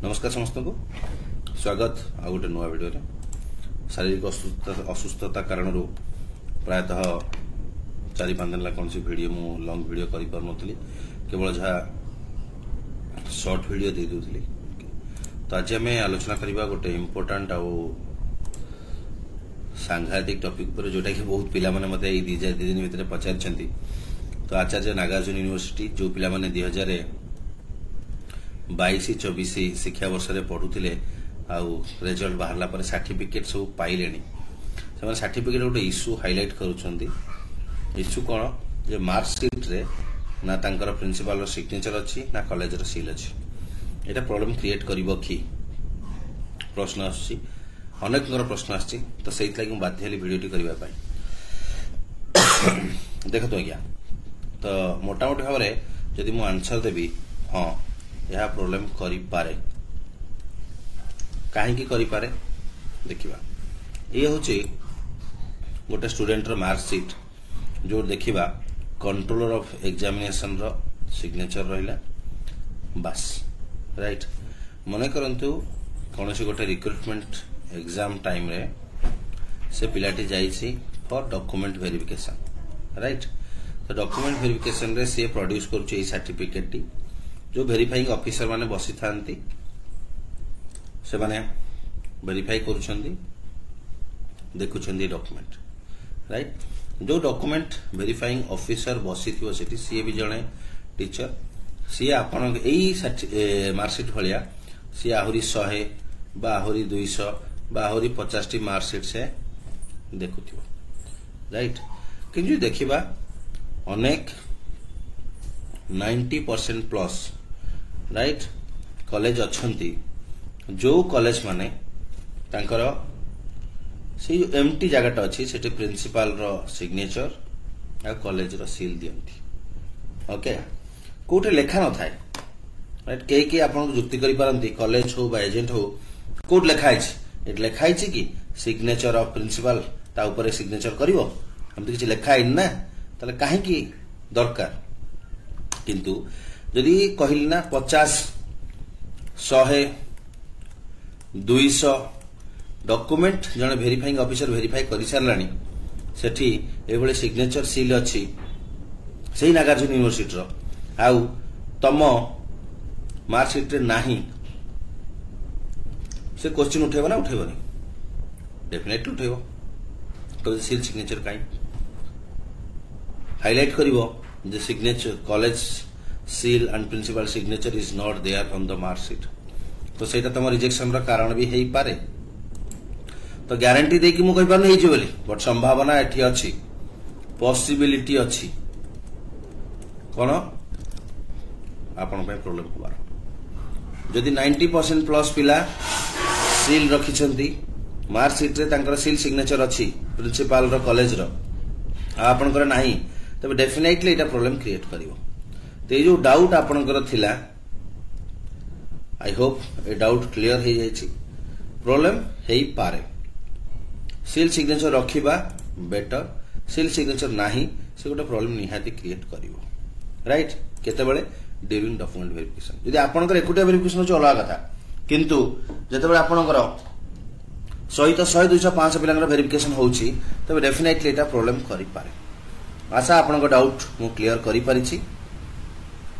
नमस्कार समस्त को स्वागत आ गोटे नुआ भिडियो शारीरिक असुस्थता कारण प्रायतः 4-5 दिन कौन सी वीडियो मु लॉन्ग वीडियो करि पार नथली केवल जहाँ शॉर्ट वीडियो दे दूली। तो आज आम आलोचना करबा गोटे इम्पोर्टाट आ सांघातिक टॉपिक पर जोटा कि बहुत पिला माने मते 2 दिन भितर पचारछंती। तो आचार्य नागार्जुन यूनिवर्सिटी जो पिला माने 2022-24 शिक्षा वर्ष रे पढ़ुथिले आउ रिजल्ट बाहरला पर सर्टिफिकेट सब पाइले से सर्टिफिकेट गोटे इश्यू हाइलाइट करूछंती। इश्यू कौन जे मार्कशीट रे ना तांकर प्रिंसिपल रो सिग्नेचर अच्छी ना कॉलेज रो सील अच्छी। एटा प्रॉब्लम क्रिएट करिवो कि प्रश्न आछि अनेक प्रश्न आछि। तो सेइत लागि बाध्य हली वीडियोटी करबा पाई देख तो आज्ञा। तो मोटामोटी भाव में जदि मु आंसर देबी हाँ यह प्रॉब्लम करि पारे कहीं करि पारे देखिबा। ये होची गोटे स्टूडेंट रो मार्कशीट जो देखिबा कंट्रोलर ऑफ एग्जामिनेशन रो सिग्नेचर रहिला बस राइट। मने करंतु कोनोसी गोटे रिक्रूटमेंट एग्जाम टाइम रे से पिलाटी जाइछि फॉर डॉक्यूमेंट वेरिफिकेशन राइट। तो डॉक्यूमेंट वेरिफिकेशन रे से प्रोड्यूस करछि ए सर्टिफिकेट टी जो वेरीफाइंग ऑफिसर माने बसी थांती से माने वेरीफाई करूछंती देखुछंती डॉक्यूमेंट राइट। जो डॉक्यूमेंट वेरीफाइंग ऑफिसर बसी थिवो सेठी सी भी जणे टीचर सी आपण एई मार्कशीट भलिया सी आहुरी 100 बा आहुरी 200 बा आहुरी 50 टी मार्कशीट से देखुथिवो राइट। किंतु देखिबा अनेक 90% प्लस राइट कॉलेज अच्छंती जो कॉलेज माने तांकर से एमटी जगटा अच्छी से प्रिंसिपल रो सिग्नेचर आ कॉलेज रो सील दियंती ओके कोटे लेखा न थाए राइट। के आपन जुक्ति करि पारंती कॉलेज हो बा एजेंट हो कोट लेखा है एट लेखा है कि सिग्नेचर ऑफ प्रिंसिपल ता ऊपर सिग्नेचर करिवो हम किछि लेखा इन ना तले काहे की दरकार। किंतु यदि कहली ना 50 100 200 डॉक्यूमेंट जने वेरीफाइंग ऑफिसर वेरीफाई कर सारलानी सेठी एभले सिग्नेचर सील अच्छी से नागार्जुन यूनिवर्सिटी रो आउ तम मार्कशीट रे नाही से क्वेश्चन उठेबो ना उठेबोनी डेफिनेटली उठेबो। तो सील सिग्नेचर काई highlight करिवो the signature college seal and principal signature is not there on the mark sheet। तो सेटा तम रिजेक्शन रा कारण भी हेई पारे। तो गारंटी दे कि मु कहि पारन हेई जे बोली बट संभावना एठी अछि पॉसिबिलिटी अछि कोन आपन पे प्रॉब्लम होबार। जदि 90% प्लस पिला सील रखि छंती मार्क शीट रे तांकर सील सिग्नेचर अछि प्रिंसिपल रो कॉलेज रो आपन कर नाही तबे डेफिनेटली एटा प्रॉब्लम क्रिएट करिवो। तो ये जो डाउट आपनकर थिला आई होप ए डाउट क्लियर हो जाइछि। प्रॉब्लम हेई पारे सील सिग्नेचर रखिबा बेटर सील सिग्नेचर नाही से गोटे प्रॉब्लम निहाती क्रिएट करिवो राइट। केते बेले ड्यूरिंग डॉक्यूमेंट वेरिफिकेशन यदि आपनकर एकुटिया वेरिफिकेशन हो अलग कथा किंतु जते बेले आपनकर 100 200 500 पिलांकर वेरिफिकेशन होउछि तबे डेफिनेटली एटा प्रॉब्लम करि पारे। आशा आपन डाउट मु क्लियर करि पारिछि।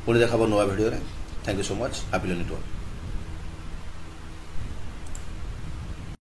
पुणी देखा नुआ वीडियो रे। Thank you so much happy learning to all.